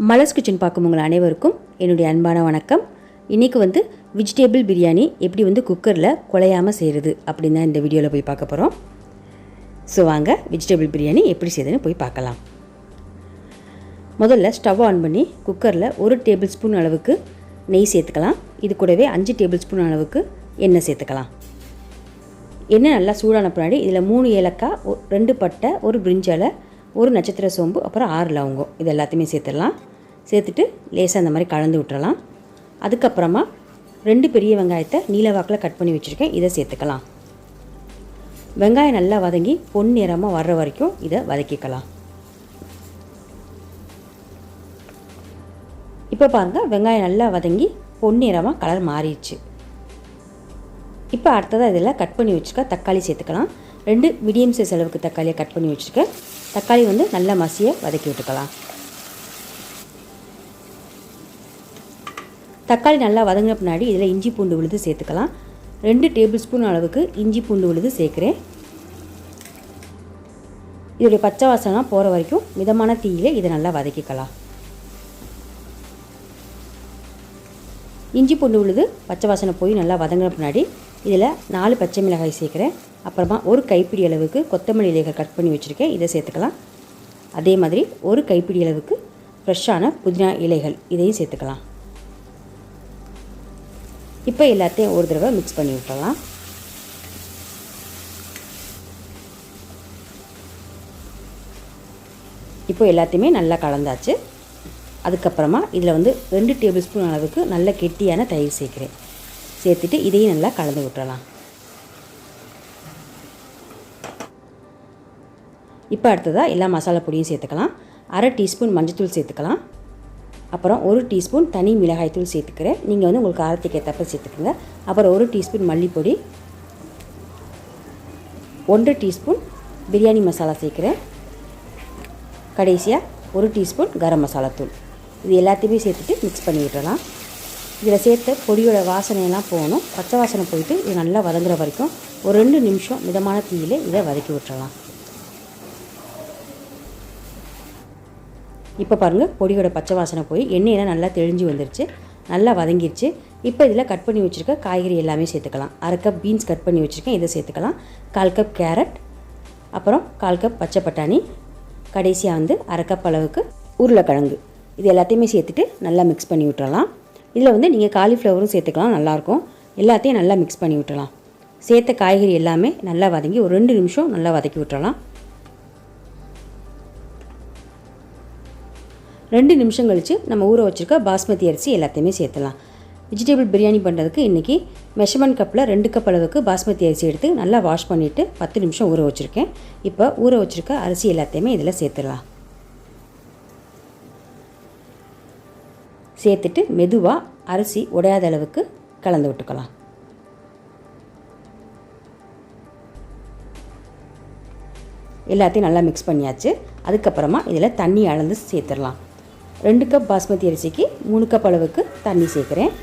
Malar's kitchen பார்க்கும் உங்கள் அனைவருக்கும் என்னுடைய அன்பான வணக்கம். இன்றைக்கி வெஜிடேபிள் பிரியாணி எப்படி குக்கரில் குழையாமல் செய்கிறது அப்படின்னு தான் இந்த வீடியோவில் போய் பார்க்க போகிறோம். ஸோ வாங்க வெஜிடேபிள் பிரியாணி எப்படி செய்யுதுன்னு போய் பார்க்கலாம். முதல்ல ஸ்டவ் ஆன் பண்ணி குக்கரில் 1 டேபிள் ஸ்பூன் அளவுக்கு நெய் சேர்த்துக்கலாம். இது கூடவே 5 டேபிள் ஸ்பூன் அளவுக்கு எண்ணெய் சேர்த்துக்கலாம். எண்ணெய் நல்லா சூடான பின்னாடி இதில் 3 ஏலக்காய், 2 பட்டை, 1 பிரிஞ்சி இலை, 1 நட்சத்திர சோம்பு, அப்புறம் 6 லவங்கம் இது எல்லாத்தையுமே சேர்த்துடலாம். சேர்த்துட்டு லேசாக அந்த மாதிரி கலந்து விட்டுறலாம். அதுக்கப்புறமா 2 பெரிய வெங்காயத்தை நீல வாக்கில் கட் பண்ணி வச்சுருக்கேன், இதை சேர்த்துக்கலாம். வெங்காயம் நல்லா வதங்கி பொன்னிறமாக வர்ற வரைக்கும் இதை வதக்கிக்கலாம். இப்போ பாருங்கள், வெங்காயம் நல்லா வதங்கி பொன்னிறமாக கலர் மாறிடுச்சு. இப்போ அடுத்ததாக இதில் கட் பண்ணி வச்சுருக்க தக்காளி சேர்த்துக்கலாம். 2 மீடியம் சைஸ் அளவுக்கு தக்காளியை கட் பண்ணி வச்சுருக்கேன். தக்காளி நல்லா மசிய வதக்கி விட்டுக்கலாம். தக்காளி நல்லா வதங்கின பின்னாடி இதில் இஞ்சி பூண்டு விழுது சேர்த்துக்கலாம். 2 டேபிள் ஸ்பூன் அளவுக்கு இஞ்சி பூண்டு விழுது சேர்க்குறேன். இதோடைய பச்சை வாசனை போகிற வரைக்கும் மிதமான தீயிலே இதை நல்லா வதக்கிக்கலாம். இஞ்சி பூண்டு விழுது பச்சை வாசனை போய் நல்லா வதங்கின பின்னாடி இதில் 4 பச்சை மிளகாய் சேர்க்குறேன். அப்புறமா 1 கைப்பிடி அளவுக்கு கொத்தமல்லி இலைகள் கட் பண்ணி வச்சுருக்கேன், இதை சேர்த்துக்கலாம். அதே மாதிரி 1 கைப்பிடி அளவுக்கு ஃப்ரெஷ்ஷான புதினா இலைகள் இதையும் சேர்த்துக்கலாம். இப்போ எல்லாத்தையும் ஒரு தடவை மிக்ஸ் பண்ணி விட்டுறலாம். இப்போ எல்லாத்தையுமே நல்லா கலந்தாச்சு. அதுக்கப்புறமா இதில் 2 டேபிள் ஸ்பூன் அளவுக்கு நல்ல கெட்டியான தயிர் சேர்க்குறேன். சேர்த்துட்டு இதையும் நல்லா கலந்து விட்டுறலாம். இப்போ அடுத்ததாக எல்லா மசாலா பொடியும் சேர்த்துக்கலாம். 1/2 டீஸ்பூன் மஞ்சள்தூள் சேர்த்துக்கலாம். அப்புறம் 1 டீஸ்பூன் தனி மிளகாய் தூள் சேர்த்துக்கிறேன். நீங்கள் உங்களுக்கு காரத்துக்கு ஏற்றப்ப சேர்த்துக்கோங்க. அப்புறம் 1 டீஸ்பூன் மல்லிப்பொடி, 1 டீஸ்பூன் பிரியாணி மசாலா சேர்க்குறேன். கடைசியாக 1 டீஸ்பூன் கரம் மசாலா தூள். இது எல்லாத்தையுமே சேர்த்துட்டு மிக்ஸ் பண்ணி விட்டுறலாம். இதில் சேர்த்த பொடியோட வாசனையெல்லாம் போகணும். பச்சை வாசனை போயிட்டு இது நல்லா வதங்குற வரைக்கும் ஒரு 2 நிமிஷம் மிதமான தீயிலே இதை வதக்கி விட்டுறலாம். இப்போ பாருங்கள், பொடியோட பச்சை வாசனை போய் எண்ணெயெல்லாம் நல்லா தெளிஞ்சு வந்துருச்சு, நல்லா வதங்கிருச்சு. இப்போ இதில் கட் பண்ணி வச்சுருக்க காய்கறி எல்லாமே சேர்த்துக்கலாம். 1/2 கப் பீன்ஸ் கட் பண்ணி வச்சுருக்கேன், இதை சேர்த்துக்கலாம். 1/4 கப் கேரட், அப்புறம் 1/4 கப் பச்சை பட்டாணி, கடைசியாக 1/2 கப் அளவுக்கு உருளைக்கிழங்கு இது எல்லாத்தையுமே சேர்த்துட்டு நல்லா மிக்ஸ் பண்ணி விட்டுறலாம். இதில் நீங்கள் காலிஃப்ளவரும் சேர்த்துக்கலாம், நல்லாயிருக்கும். எல்லாத்தையும் நல்லா மிக்ஸ் பண்ணி விட்டுறலாம். சேர்த்த காய்கறி எல்லாமே நல்லா வதங்கி ஒரு 2 நிமிஷம் நல்லா வதக்கி விட்டுறலாம். 2 நிமிஷம் கழித்து நம்ம ஊற வச்சுருக்க பாஸ்மதி அரிசி எல்லாத்தையுமே சேர்த்துலாம். வெஜிடபிள் பிரியாணி பண்ணுறதுக்கு இன்றைக்கி மெஷர்மெண்ட் கப்பில் 2 கப் அளவுக்கு பாஸ்மதி அரிசி எடுத்து நல்லா வாஷ் பண்ணிவிட்டு 10 நிமிஷம் ஊற வச்சுருக்கேன். இப்போ ஊற வச்சுருக்க அரிசி எல்லாத்தையுமே இதில் சேர்த்துடலாம். சேர்த்துட்டு மெதுவாக அரிசி உடையாத அளவுக்கு கலந்து விட்டுக்கலாம். எல்லாத்தையும் நல்லா மிக்ஸ் பண்ணியாச்சு. அதுக்கப்புறமா இதில் தண்ணி அளந்து சேர்த்துடலாம். 2 கப் பாஸ்மதி அரிசிக்கு 3 கப் அளவுக்கு தண்ணி சேர்க்குறேன்.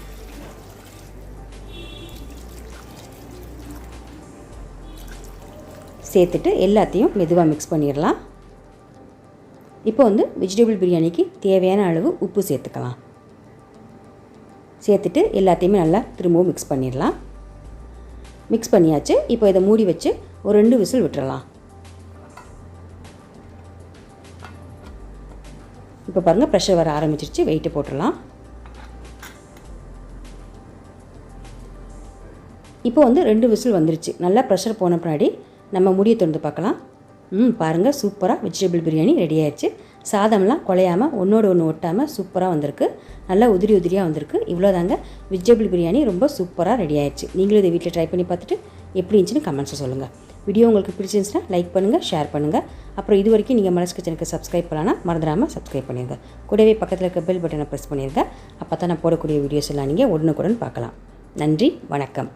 சேர்த்துட்டு எல்லாத்தையும் மெதுவாக மிக்ஸ் பண்ணிடலாம். இப்போ வெஜிடபிள் பிரியாணிக்கு தேவையான அளவு உப்பு சேர்த்துக்கலாம். சேர்த்துட்டு எல்லாத்தையுமே நல்லா திரும்பவும் மிக்ஸ் பண்ணிடலாம். மிக்ஸ் பண்ணியாச்சு. இப்போ இதை மூடி வச்சு ஒரு 2 விசில் விட்டுறலாம். இப்போ பாருங்கள், ப்ரெஷர் வர ஆரம்பிச்சிருச்சு. வெயிட்டு போட்டுடலாம். இப்போ 2 விசில் வந்துருச்சு. நல்லா ப்ரெஷர் போன பின்னாடி நம்ம முடியை திறந்து பார்க்கலாம். பாருங்கள், சூப்பராக வெஜிடபிள் பிரியாணி ரெடி ஆயிடுச்சு. சாதம்லாம் குழையாமல் ஒன்றோடு ஒன்று ஒட்டாமல் சூப்பராக வந்திருக்கு. நல்லா உதிரி உதிரியாக வந்திருக்கு. இவ்வளோதாங்க, வெஜிடபிள் பிரியாணி ரொம்ப சூப்பராக ரெடி ஆயிடுச்சு. நீங்களும் இதை வீட்டில் ட்ரை பண்ணி பார்த்துட்டு எப்படி இருந்துச்சுன்னு கமெண்ட்ஸை சொல்லுங்கள். வீடியோ உங்களுக்கு பிடிச்சிருந்துச்சுன்னா லைக் பண்ணுங்கள், ஷேர் பண்ணுங்கள். அப்புறம் இது வரைக்கும் நீங்கள் மலர்ஸ் கிச்சனுக்கு சப்ஸ்கிரைப் பண்ணலாம், மறந்துடாமல் சப்ஸ்கிரைப் பண்ணிடுங்க. கூடவே பக்கத்தில் இருக்க பெல் பட்டனை ப்ரெஸ் பண்ணிடுங்க. அப்போ தான் நான் போடக்கூடிய வீடியோஸ் எல்லாம் நீங்கள் உடனுக்குடன் பார்க்கலாம். நன்றி, வணக்கம்.